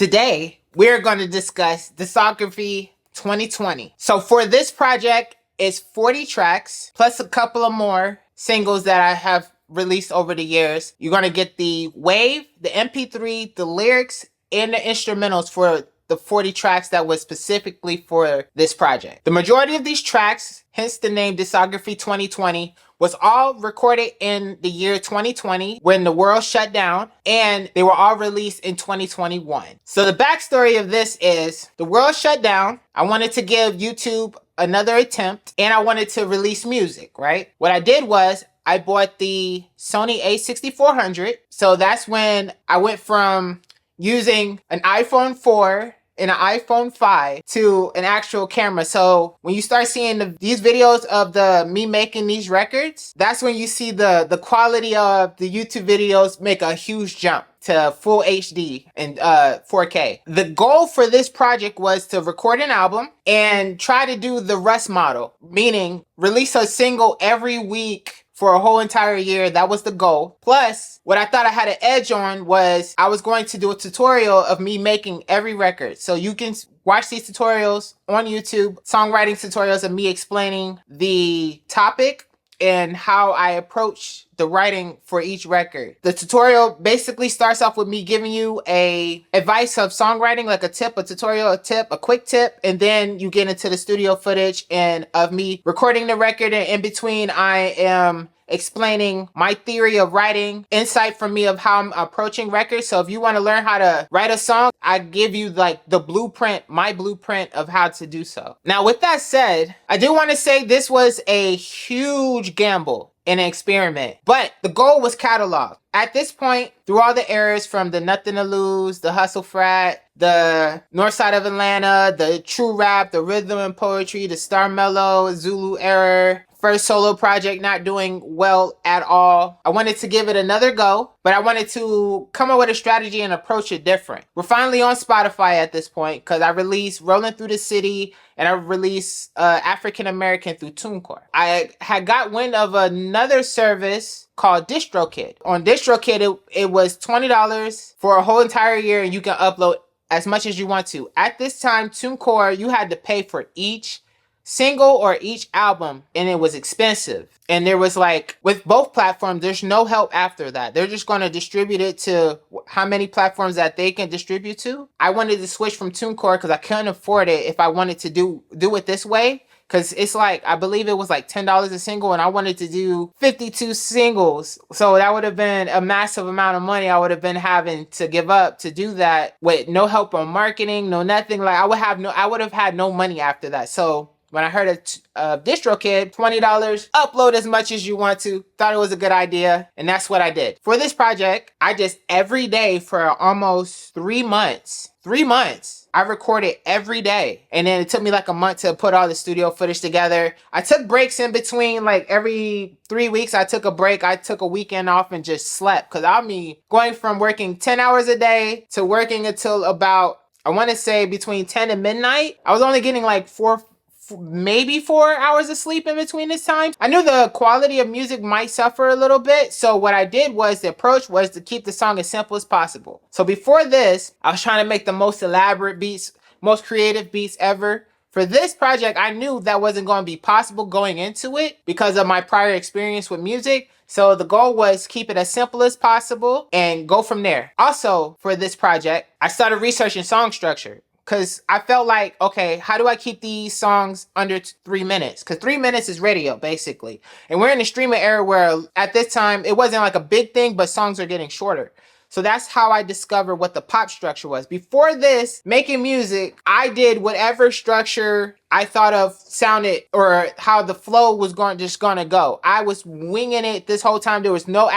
Today, we're going to discuss Discography 2020. So for this project, it's 40 tracks plus a couple of more singles that I have released over the years. You're going to get the wave, the MP3, the lyrics, and the instrumentals for the 40 tracks that was specifically for this project. The majority of these tracks, hence the name Discography 2020, was all recorded in the year 2020 when the world shut down, and they were all released in 2021. So the backstory of this is the world shut down. I wanted to give YouTube another attempt, and I wanted to release music, right? What I did was I bought the Sony a6400. So that's when I went from using an iPhone 4 and an iPhone 5 to an actual camera. So when you start seeing these videos of me making these records, that's when you see the quality of the YouTube videos make a huge jump to full HD and 4K. The goal for this project was to record an album and try to do the Rust model, meaning release a single every week for a whole entire year. That was the goal. Plus, what I thought I had an edge on was I was going to do a tutorial of me making every record. So you can watch these tutorials on YouTube, songwriting tutorials of me explaining the topic and how I approach the writing for each record. The tutorial basically starts off with me giving you a advice of songwriting, like a tip, a tutorial, a tip, a quick tip, and then you get into the studio footage and of me recording the record, and in between I am explaining my theory of writing, insight from me of how I'm approaching records. So if you want to learn how to write a song, I give you like the blueprint, my blueprint of how to do so. Now, with that said, I do want to say this was a huge gamble, an experiment, but the goal was catalog. At this point, through all the eras from the Nothing to Lose, the Hustle Frat, the North Side of Atlanta, the True Rap, the Rhythm and Poetry, the Star Mellow, Zulu era, first solo project not doing well at all. I wanted to give it another go, but I wanted to come up with a strategy and approach it different. We're finally on Spotify at this point because I released Rolling Through the City and I released African American through TuneCore. I had got wind of another service called DistroKid. On DistroKid, it was $20 for a whole entire year, and you can upload as much as you want to. At this time, TuneCore, you had to pay for each single or each album, and it was expensive. And there was like, with both platforms, there's no help after that. They're just going to distribute it to how many platforms that they can distribute to. I wanted to switch from TuneCore because I couldn't afford it if I wanted to do it this way. Because it's like, I believe it was like $10 a single, and I wanted to do 52 singles. So that would have been a massive amount of money I would have been having to give up to do that with no help on marketing, no nothing. Like I would have had no money after that. So when I heard of DistroKid, $20, upload as much as you want to. Thought it was a good idea, and that's what I did. For this project, I just every day for almost 3 months, I recorded every day. And then it took me like a month to put all the studio footage together. I took breaks in between, like every 3 weeks I took a break. I took a weekend off and just slept. Because I mean, going from working 10 hours a day to working until about, I want to say between 10 and midnight. I was only getting like maybe 4 hours of sleep in between this time. I knew the quality of music might suffer a little bit. So what I did was, the approach was to keep the song as simple as possible. So before this, I was trying to make the most elaborate beats, most creative beats ever. For this project, I knew that wasn't going to be possible going into it because of my prior experience with music. So the goal was keep it as simple as possible and go from there. Also, for this project, I started researching song structure. Because I felt like, okay, how do I keep these songs under 3 minutes? Because 3 minutes is radio, basically. And we're in a streaming era where at this time, it wasn't like a big thing, but songs are getting shorter. So that's how I discovered what the pop structure was. Before this, making music, I did whatever structure I thought of sounded, or how the flow was just gonna go. I was winging it this whole time. There was no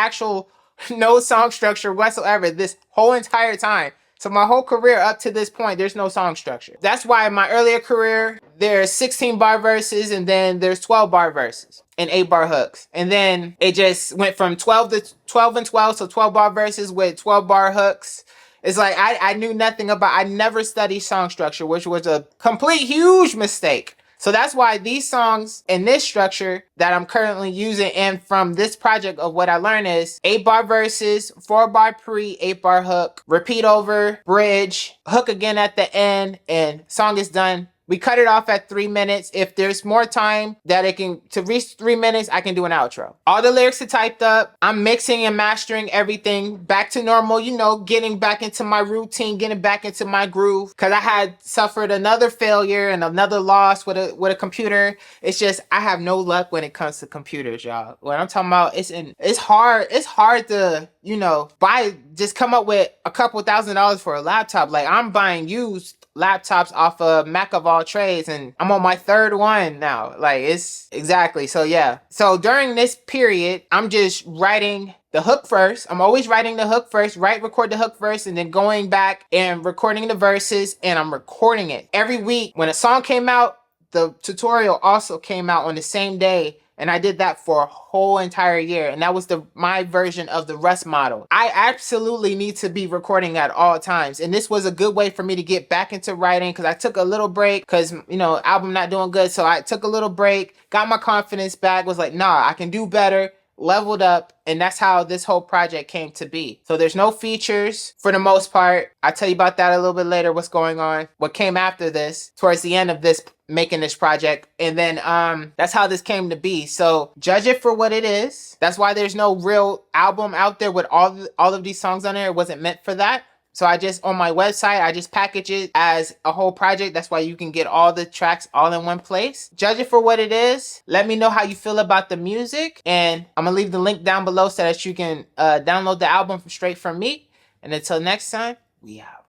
song structure whatsoever this whole entire time. So my whole career up to this point, there's no song structure. That's why in my earlier career, there's 16 bar verses, and then there's 12 bar verses and 8 bar hooks. And then it just went from 12 and 12, so 12 bar verses with 12 bar hooks. It's like I knew nothing about, I never studied song structure, which was a complete huge mistake. So that's why these songs in this structure that I'm currently using and from this project of what I learned is 8-bar verses, 4-bar pre, 8-bar hook, repeat over, bridge, hook again at the end, and song is done. We cut it off at 3 minutes. If there's more time that it can to reach 3 minutes, I can do an outro. All the lyrics are typed up. I'm mixing and mastering everything back to normal, you know, getting back into my routine, getting back into my groove. Cause I had suffered another failure and another loss with a computer. It's just I have no luck when it comes to computers, y'all. What I'm talking about, it's hard to, you know, just come up with a couple $1,000s for a laptop. Like I'm buying used laptops off of Mac of all trades, and I'm on my third one now. Like it's exactly. So yeah. So during this period, I'm just writing the hook first. I'm always writing the hook first, record the hook first, and then going back and recording the verses, and I'm recording it. Every week when a song came out, the tutorial also came out on the same day. And I did that for a whole entire year. And that was my version of the Rust model. I absolutely need to be recording at all times. And this was a good way for me to get back into writing because I took a little break because, you know, album not doing good. So I took a little break, got my confidence back, was like, nah, I can do better. Leveled up, and that's how this whole project came to be. So there's no features for the most part. I'll tell you about that a little bit later, what's going on, what came after this, towards the end of this, making this project. And then that's how this came to be. So judge it for what it is. That's why there's no real album out there with all of these songs on there. It wasn't meant for that. So I just, on my website, I just package it as a whole project. That's why you can get all the tracks all in one place. Judge it for what it is. Let me know how you feel about the music. And I'm going to leave the link down below so that you can download the album straight from me. And until next time, we out.